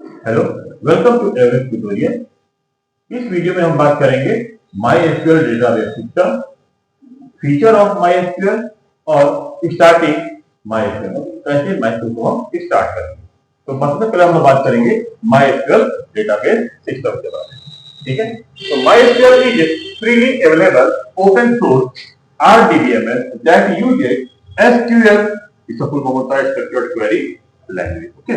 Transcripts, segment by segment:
Hello, welcome to Everest tutorial. इस video में हम बात करेंगे MySQL database system, feature of MySQL और स्टार्टिंग MySQL, कैसे MySQL को हम स्टार्ट करेंगे। तो सबसे पहले हम बात करेंगे MySQL डेटाबेस सिस्टम के बारे में। ठीक है, तो MySQL is freely available open source RDBMS that uses SQL, इसका फुल फॉर्म होता है स्ट्रक्चर्ड क्वेरी लैंग्वेज। ओके,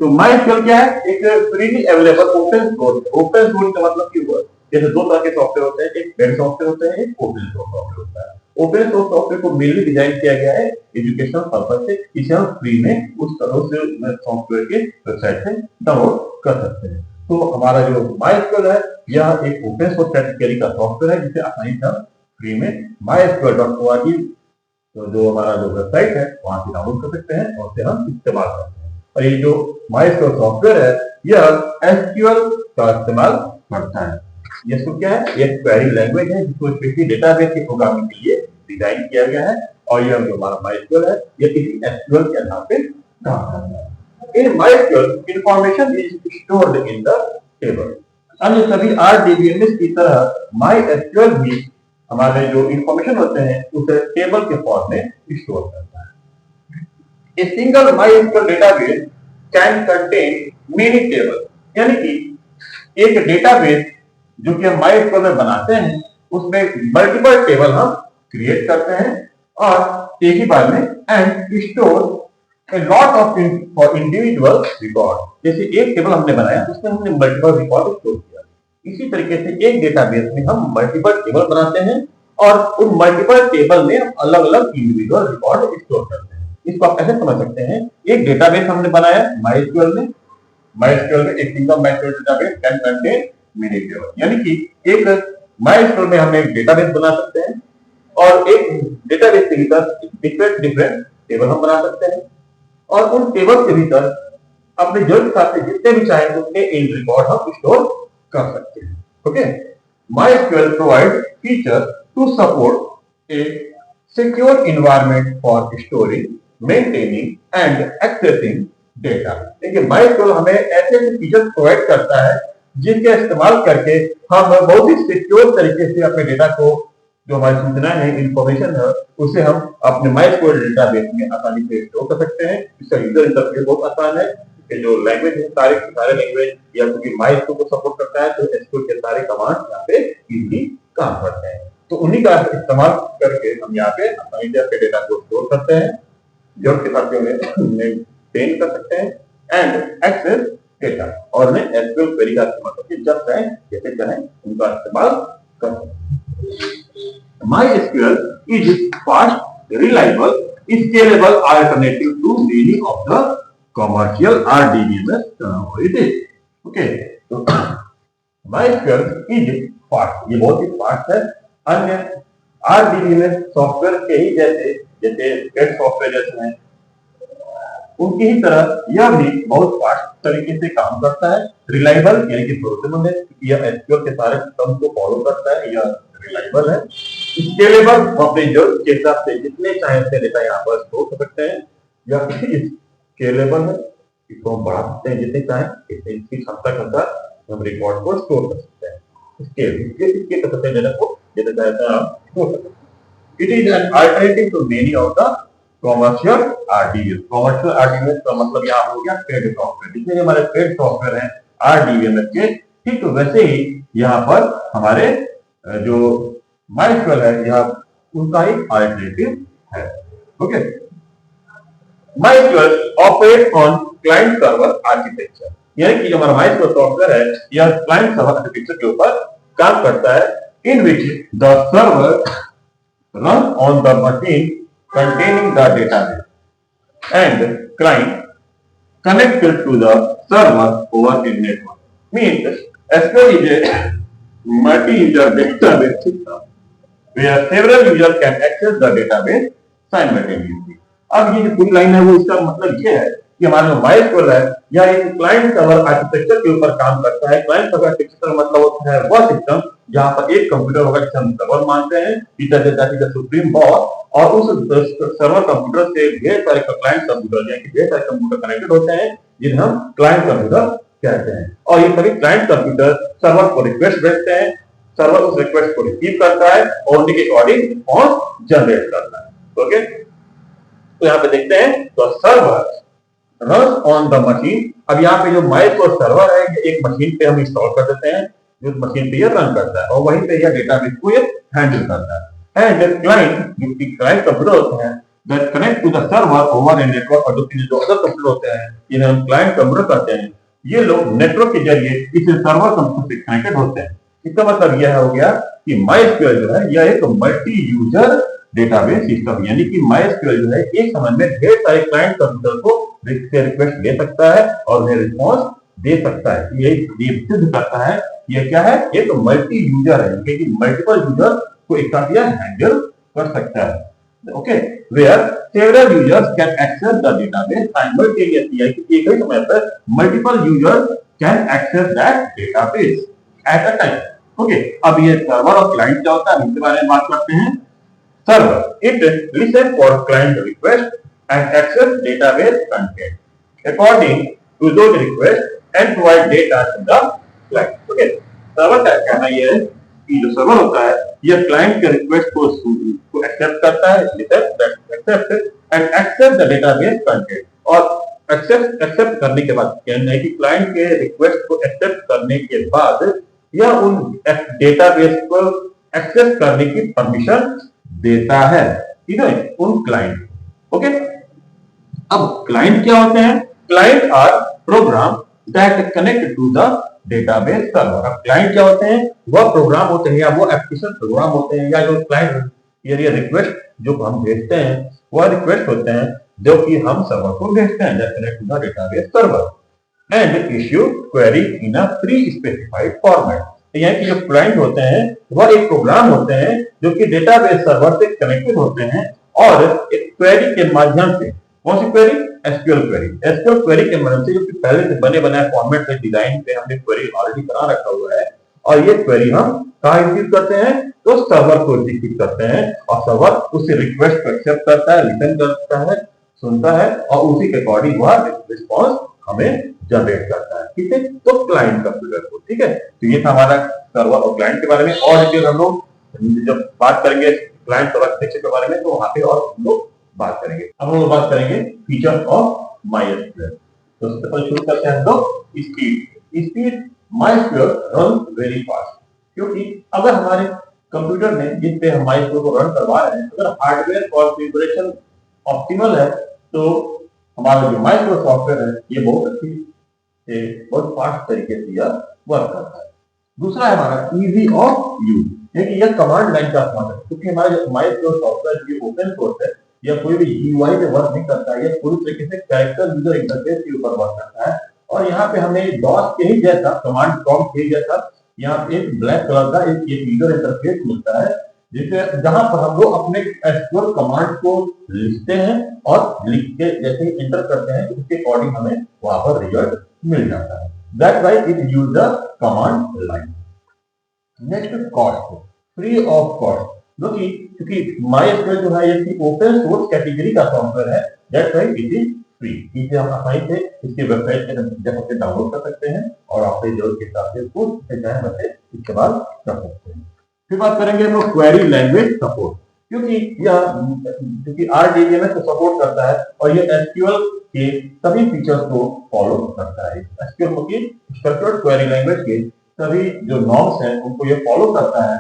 तो MySQL क्या है? एक freely available open source. Open source का मतलब क्या हुआ? जैसे दो तरह के सॉफ्टवेयर होते हैं, एक पेड सॉफ्टवेयर होता है, एक ओपन सोर्स सॉफ्टवेयर होता है। ओपन सोर्स सॉफ्टवेयर को मेनली डिजाइन किया गया है एजुकेशनल पर्पस से। इसे हम फ्री में उस तरह से सॉफ्टवेयर के वेबसाइट से डाउनलोड कर सकते हैं। तो हमारा जो MySQL है, यह एक ओपन सोर्स कैटेगरी का सॉफ्टवेयर है जिसे आसानी से हम फ्री में mysql.org जो हमारा जो वेबसाइट है वहां से डाउनलोड कर सकते हैं और उसे हम इस्तेमाल करते हैं। और ये जो MySQL सॉफ्टवेयर है, यह SQL का इस्तेमाल करता है। ये क्या है? ये क्वेरी लैंग्वेज है जिसको स्पेशली डेटाबेस के प्रोग्रामिंग के लिए डिजाइन किया गया है। और यह जो हमारा MySQL है, ये किसी SQL के आधार पे काम करता है। इन MySQL information is stored in the table. अन्य सभी RDBMS की तरह MySQL भी हमारे जो इंफॉर्मेशन होते हैं उसे टेबल के फॉर्म में स्टोर करता है। A single MySQL database can contain many table, यानी कि एक डेटाबेस जो कि हम MySQL में बनाते हैं उसमें मल्टीपल टेबल हम क्रिएट करते हैं और एक ही बार में and store a lot of for individual record. जैसे एक टेबल हमने बनाया उसमें हमने मल्टीपल रिकॉर्ड स्टोर किया। इसी तरीके से एक डेटाबेस में हम मल्टीपल टेबल बनाते हैं और उन मल्टीपल टेबल में हम अलग अलग इंडिविजुअल रिकॉर्ड स्टोर करते हैं। इसको आप ऐसे समझ सकते हैं, एक डेटाबेस हमने बनाया MySQL में एक single MySQL database can contain many table, यानी कि एक MySQL में हम एक डेटाबेस बना सकते हैं और एक डेटाबेस के भीतर डिफरेंट टेबल हम बना सकते हैं और उन टेबल के भीतर अपने जरूरत के हिसाब से जितने भी चाहे उतने इन रिकॉर्ड हम स्टोर कर सकते हैं। Okay, MySQL provide feature to support a secure environment for storing, maintaining and accessing data. देखिए, MySQL हमें ऐसे फीचर प्रोवाइड करता है जिनके इस्तेमाल करके हम बहुत ही सिक्योर तरीके से अपने डेटा को, जो हमारी सूचना है, इंफॉर्मेशन है, उसे हम अपने MySQL डेटाबेस में आसानी से स्टोर कर सकते हैं। इसका यूजर इंटरफेस बहुत आसान है। ये जो लैंग्वेज है, सारे लैंग्वेज या क्योंकि MySQL को सपोर्ट करता है तो SQL के सारे कमांड यहाँ पे इजीली काम करते हैं। तो उन्हीं का इस्तेमाल करके हम यहाँ पे आसानी से अपने डेटा को स्टोर करते हैं, जरूरत के हिसाब से उन्हें मेंटेन कर सकते हैं एंड एक्सेस डेटा, और उन्हें SQL क्वेरी का इस्तेमाल करके जब चाहे जैसे चाहे उनका इस्तेमाल कर सकते हैं। MySQL is fast, reliable, scalable alternative to many of the commercial RDBMS nowadays. Okay, तो MySQL is fast, ये बहुत ही फास्ट है। अन्य RDBMS सॉफ्टवेयर के ही जैसे पेड सॉफ्टवेयर जैसे हैं उनकी ही तरह यह भी बहुत फास्ट तरीके से काम करता है। रिलायबल यानी कि भरोसेमंद है, यह SQL के सारे सिस्टम को फॉलो करता है, यह रिलायबल है। स्केलेबल, अपने जरूरत के हिसाब से जितने चाहे उतने डेटा यहाँ पर स्टोर कर सकते हैं। यह स्केलेबल है, इसको हम बढ़ा सकते हैं जितने चाहे, इसकी क्षमता के अनुसार हम रिकॉर्ड को स्टोर कर सकते हैं। स्केल कर सकते हैं, डेटा को जितना चाहे आप स्टोर कर सकते हैं। It is an alternative to many of the commercial RDBMS। Commercial RDBMS का मतलब यहाँ हो गया पेड सॉफ्टवेयर। जितने हमारे पेड सॉफ्टवेयर हैं RDBMS के, ठीक तो वैसे ही यहाँ पर हमारे जो MySQL है यह उनका ही अल्टरनेटिव है। Okay, MySQL operate on client server architecture, यानी कि जो हमारा MySQL सॉफ्टवेयर है यह क्लाइंट सर्वर आर्किटेक्चर के ऊपर काम करता है, in which the server run on the machine containing the database and client connected to the server over a network. Means SQL is a multi-user database system where several users can access the database simultaneously. अब ये जो पूरी line है वो इसका मतलब ये है कि हमारा जो MySQL है यह एक क्लाइंट सर्वर आर्किटेक्चर के ऊपर काम करता है। क्लाइंट सर्वर आर्किटेक्चर मतलब होता है वह सिस्टम जहां पर एक कंप्यूटर होगा जिसे हम सर्वर मानते हैं, इट सुप्रीम बॉस, और उस सर्वर कंप्यूटर से ढेर सारे क्लाइंट कंप्यूटर यानी कि ढेर सारे कंप्यूटर कनेक्टेड होते हैं जिन्हें हम क्लाइंट कंप्यूटर कहते हैं। और ये सभी क्लाइंट कंप्यूटर सर्वर को रिक्वेस्ट भेजते हैं, सर्वर उस रिक्वेस्ट को रिसीव करता है और उनके अकॉर्डिंग रिस्पॉन्स जनरेट करता है। ओके, तो यहाँ पे देखते हैं तो server run on the machine. अब यहाँ पे जो माइस्क्रो सर्वर है ये एक मशीन पे हम इंस्टॉल कर देते हैं, जो मशीन पे ये रन करता है और वहीं पे यह डेटाबेस को ये हैंडल करता है। एंड क्लाइंट, जो कि क्लाइंट कंप्यूटर होते हैं, that connect to the server over a network, और जो अदर कंप्यूटर होते हैं जिन्हें हम क्लाइंट कंप्यूटर कहते हैं, ये लोग नेटवर्क के जरिए इस सर्वर कंप्यूटर से कनेक्टेड होते हैं। इसका मतलब यह हो गया कि MySQL जो है यह एक मल्टी यूजर डेटाबेस सिस्टम, यानी कि MySQL जो है एक समय में ढेर सारे क्लाइंट कंप्यूटर को रिक्वेस्ट ले सकता है और उन्हें रिस्पॉन्स दे सकता है। ये सिद्ध करता है ये क्या है, एक मल्टी यूजर है, क्योंकि मल्टीपल यूजर को एक साथ यह हैंडल कर सकता है। Okay, where several users can access the database simultaneously, एक ही समय पर multiple users can access that database at a time. Okay, अब ये सर्वर और क्लाइंट क्या होता है इसके बारे में बात करते हैं। Server, it listen for client request and access database content according to those requests and provide data to the client. Okay, server का कहना यह है कि जो सर्वर होता है यह क्लाइंट के रिक्वेस्ट को एक्सेप्ट करता है, accept and access the database content, और एक्सेप्ट करने के बाद कहना है कि क्लाइंट के रिक्वेस्ट को एक्सेप्ट करने के बाद यह उन डेटाबेस को एक्सेस करने की परमिशन देता है, ठीक है, उन क्लाइंट। ओके, अब क्लाइंट क्या होते हैं? Client are program that connect to the database server. अब क्लाइंट क्या होते हैं? वह प्रोग्राम होते हैं या वो एप्लीकेशन प्रोग्राम होते हैं या जो क्लाइंट ये रिक्वेस्ट जो हम भेजते हैं वह रिक्वेस्ट होते हैं जो कि हम सर्वर को भेजते हैं, that connect to the database server and issue query in a pre specified format. यानी कि जो क्लाइंट होते हैं वह एक प्रोग्राम होते हैं जो कि डेटाबेस सर्वर से कनेक्टेड होते हैं और एक क्वेरी के माध्यम से, कौन सी query? SQL query. SQL query के माध्यम से जो कि पहले से बने बनाए फॉर्मेट में डिजाइन पे हमने क्वेरी ऑलरेडी बना रखा हुआ है और ये क्वेरी हम कहाँ एग्जीक्यूट करते हैं? तो सर्वर को एग्जीक्यूट करते हैं और सर्वर उस रिक्वेस्ट को एक्सेप्ट करता है, लिसन करता है, सुनता है और उसी के अकॉर्डिंग वह रिस्पॉन्स हमें जनरेट करता है। ठीक है, तो क्लाइंट कंप्यूटर को, ठीक है, तो ये था हमारा सर्वर और क्लाइंट के बारे में। और डिटेल हम लोग जब बात करेंगे क्लाइंट सर्वर सेक्शन के बारे में तो वहां पे और हम लोग बात करेंगे। अब हम लोग बात करेंगे फीचर ऑफ MySQL। तो सबसे पहले शुरू करते हैं हम लोग speed. MySQL run very fast, क्योंकि अगर हमारे कंप्यूटर में जिस पे हम MySQL को रन करवा रहे हैं अगर हार्डवेयर कॉन्फ़िगरेशन ऑप्टिमल है तो हमारा जो MySQL सॉफ्टवेयर है ये बहुत अच्छी से बहुत फास्ट तरीके से यह वर्क करता है। दूसरा है हमारा इजी ऑफ यूज, यानी यह कमांड लाइन का इस्तेमाल है, क्योंकि हमारा जो MySQL सॉफ्टवेयर ये ओपन सोर्स है, यह कोई भी GUI पे वर्क नहीं करता है, यह पूरी तरीके से कैरेक्टर यूजर इंटरफेस के ऊपर वर्क करता है। और यहाँ पे हमें डॉस के ही जैसा कमांड प्रॉम्प्ट के ही जैसा यहाँ पे एक ब्लैक कलर का एक यूजर इंटरफेस मिलता है, जिसे जहां पर हम लोग अपने एसक्यूएल कमांड को लिखते हैं और लिख के जैसे ही एंटर करते हैं उसके अकॉर्डिंग हमें वहां पर रिजल्ट मिल जाता है। That's why it use the command line. Next cost, free of cost, क्योंकि MySQL जो है ये ओपन सोर्स कैटेगरी का सॉफ्टवेयर है, that's why it is free. इसे हम आसानी से इसके वेबसाइट से डाउनलोड कर सकते हैं और अपने जरूरत के हिसाब से इसको चाहे वैसे इस्तेमाल कर सकते हैं। फिर बात करेंगे हम लोग क्वेरी लैंग्वेज सपोर्ट, क्योंकि RDBMS को सपोर्ट करता है और ये SQL के सभी फीचर्स को फॉलो करता है। SQL की स्ट्रक्चर्ड क्वेरी लैंग्वेज के सभी जो नॉर्म्स हैं उनको ये फॉलो करता है।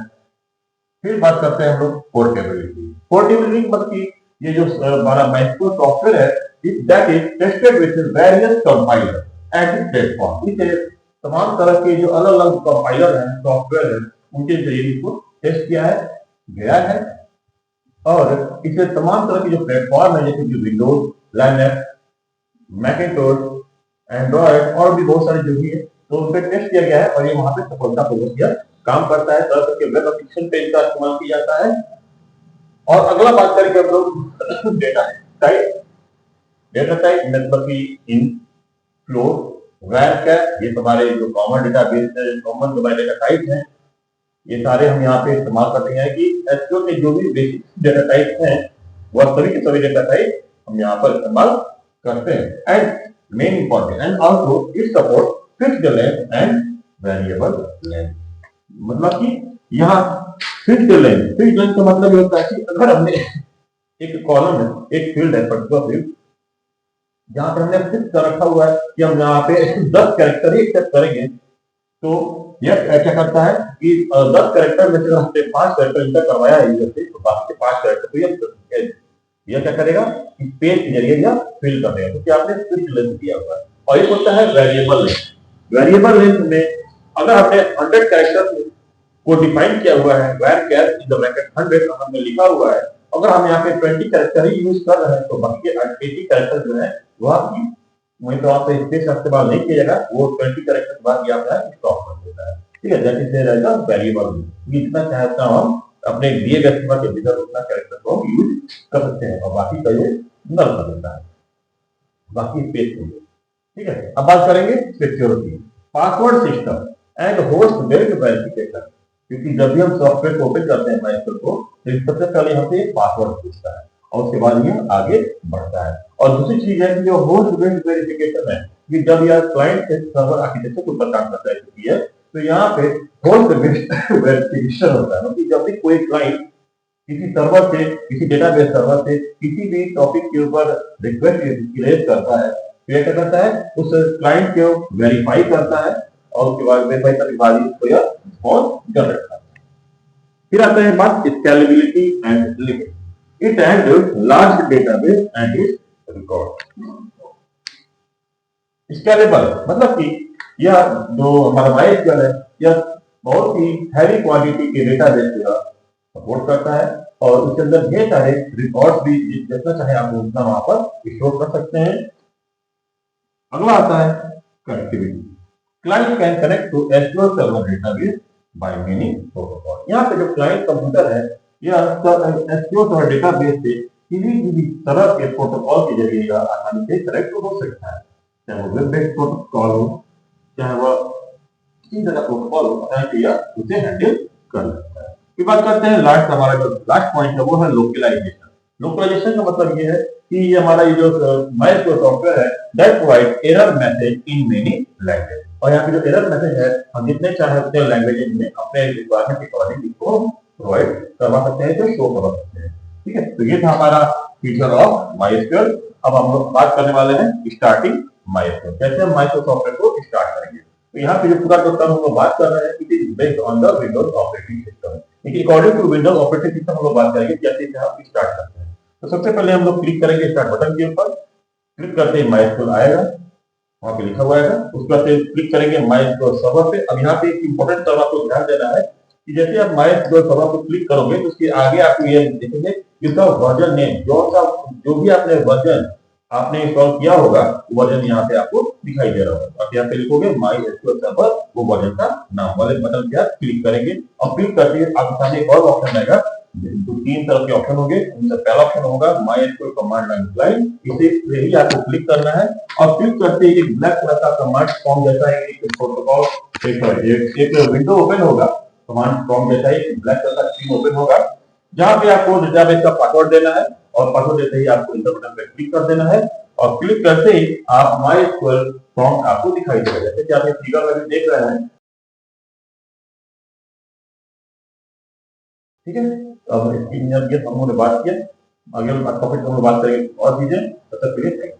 फिर बात करते हैं हम लोग पोर्टेबिलिटी मतलब कि ये जो हमारा MySQL सॉफ्टवेयर है that is tested with various compiler at platform. इसे तमाम तरह के जो अलग अलग कंपाइलर हैं सॉफ्टवेयर है उनके जरिए इसको टेस्ट किया है गया है और इसे तमाम तरह के जो प्लेटफॉर्म है जैसे कि विंडोज, लिनक्स, मैकिंटोश, एंड्रॉइड और भी बहुत सारे जो भी है तो उन पर टेस्ट किया गया है और ये वहां पे सफलतापूर्वक यह काम करता है। तरह तरह के वेब एप्लीकेशन पे इसका इस्तेमाल किया जाता है। और अगला बात करेंगे हम लोग डेटा टाइप। डेटा टाइप मतलब कि इन, फ्लो, रैंक है, ये हमारे जो कॉमन डेटाबेस है, कॉमन जो डेटा टाइप है, ये सारे हम यहाँ पे इस्तेमाल करते हैं कि एसक्यूएल के जो भी बेसिक डेटा टाइप हैं वह सभी के सभी डेटा टाइप हम यहाँ पर इस्तेमाल करते हैं। And main important and also it support fixed length and variable length. मतलब कि यहाँ फिक्स्ड लेंथ का मतलब ये होता है कि अगर हमने एक कॉलम है, एक फील्ड है, पर्टिकुलर फील्ड, जहां पर हमने फिक्स कर रखा हुआ है कि हम यहाँ पे 10 कैरेक्टर ही एक्सेप्ट करेंगे, तो यह क्या करता है कि 10 कैरेक्टर में से हमने 5 कैरेक्टर इंटर करवाया है यूजर से, तो बाकी के 5 कैरेक्टर तो यह क्या करेगा, इस पेज के जरिए यह फिल कर देगा, क्योंकि आपने फिक्स लेंथ दिया हुआ है। और एक होता है वेरिएबल लेंथ। वेरिएबल लेंथ में अगर आपने 100 कैरेक्टर को डिफाइन किया हुआ है, where care in the bracket 100 हमने लिखा हुआ है, अगर हम यहाँ पे 20 कैरेक्टर ही यूज कर रहे हैं, तो बाकी के 80 कैरेक्टर जो है वो आपकी वहीं तो आप स्पेस का इस्तेमाल नहीं किया जाएगा, वो 20 कैरेक्टर के बाद आप स्टॉप कर देता है। ठीक है, दैट इज रहेगा वेरिएबल। जितना चाहे उतना हम अपने दिए गए सीमा के भीतर उतना कैरेक्टर को हम यूज कर सकते हैं, और बाकी का ये नल कर देता है, बाकी स्पेस के लिए। ठीक है, अब बात करेंगे security, password system and host based verification. क्योंकि जब भी हम सॉफ्टवेयर को ओपन करते हैं MySQL को, तो सबसे पहले यहाँ पे पासवर्ड पूछता है और उसके बाद ये आगे बढ़ता है। और दूसरी चीज है कि जो होस्ट बेस्ड वेरिफिकेशन है, कि जब यह क्लाइंट से सर्वर आर्किटेक्चर के ऊपर काम करता है, तो यहाँ पे होस्ट बेस्ड वेरिफिकेशन होता है। मतलब जब भी कोई क्लाइंट किसी सर्वर से, किसी डेटाबेस सर्वर से किसी भी टॉपिक के ऊपर रिक्वेस्ट रेज करता है, तो यह क्या करता है, उस क्लाइंट को वेरीफाई करता है और उसके बाद वेरीफाई करने के बाद उसको यह रिस्पॉन्स जनरेट करता है। फिर आता है बात scalability and limit. It handles large database and it's record. Scalable मतलब कि यह जो हमारा MySQL है, यह बहुत ही हैवी क्वांटिटी के डेटाबेस को सपोर्ट करता है, और उसके अंदर ढेर सारे रिकॉर्ड्स भी जितना चाहे आप उतना वहां पर स्टोर कर सकते हैं। अगला आता है connectivity. Client can connect to SQL server database by many protocol. यहाँ पे जो क्लाइंट कंप्यूटर है, यह SQL सर्वर डेटाबेस से किसी भी तरह के प्रोटोकॉल के जरिए आसानी से कनेक्ट हो सकता है, चाहे वो वेब बेस्ड प्रोटोकॉल हो, चाहे वह किसी तरह का प्रोटोकॉल हो, उसे हैंडल कर सकता है। फिर बात करते हैं लास्ट, हमारा जो लास्ट पॉइंट है वो है लोकलाइजेशन। लोकलाइजेशन का मतलब ये है कि ये हमारा ये जो MySQL सॉफ्टवेयर है, that provide error message in many language. और यहाँ पे जो एरर मैसेज है, हम जितने चाहे उतने लैंग्वेज में अपने रिक्वायरमेंट के अकॉर्डिंग इसको प्रोवाइड करवा सकते हैं, तो शो करवा सकते हैं। ठीक है, तो ये था हमारा फीचर ऑफ MySQL। अब हम लोग बात करने वाले हैं स्टार्टिंग MySQL, कैसे हम MySQL सॉफ्टवेयर को स्टार्ट करेंगे। तो यहाँ पे जो पूरा टोटल हम लोग बात कर रहे हैं, it is based on the Windows operating system. लेकिन according to Windows operating system हम लोग बात करेंगे कैसे हम स्टार्ट करते हैं। तो सबसे पहले हम लोग क्लिक करेंगे स्टार्ट बटन के ऊपर, क्लिक करते ही MySQL आएगा, वहां पे लिखा हुआ है। उसके बाद क्लिक करेंगे MySQL सर्वर पे। अब यहाँ पे एक इंपॉर्टेंट सर्वर आपको ध्यान देना है कि जैसे आप MySQL सर्वर पे क्लिक करोगे, तो उसके आगे आपको ये देखेंगे इसका वर्जन नेम, जो भी आपने वर्जन आपने इंस्टॉल किया होगा, वर्जन यहाँ पे आपको दिखाई दे रहा होगा। आप यहाँ पे लिखोगे MySQL सर्वर, वो वर्जन का नाम वाले बटन पे आप क्लिक करेंगे, और क्लिक करके आपके सामने एक और ऑप्शन आएगा। तो 3 तरह के ऑप्शन होंगे, उनमें पहला ऑप्शन होगा MySQL कमांड लाइन क्लाइंट, इसे ही आपको क्लिक करना है। और क्लिक करते ही एक ब्लैक कलर का कमांड फॉर्म जैसा एक प्रोटोकॉल एक विंडो ओपन होगा, कमांड फॉर्म जैसा एक ब्लैक कलर का स्क्रीन ओपन होगा, जहां पे आपको डेटाबेस का पासवर्ड देना है, और पासवर्ड देते ही आपको इंटर बटन पे क्लिक कर देना है, और क्लिक करते ही आप MySQL फॉर्म आपको दिखाई देगा, जैसे कि आप ये फिगर में देख रहे हैं। ठीक है, अब इसकी ये हम लोगों ने बात किया, आगे टॉपिक हम लोग बात करेंगे और चीजें, तब तक के लिए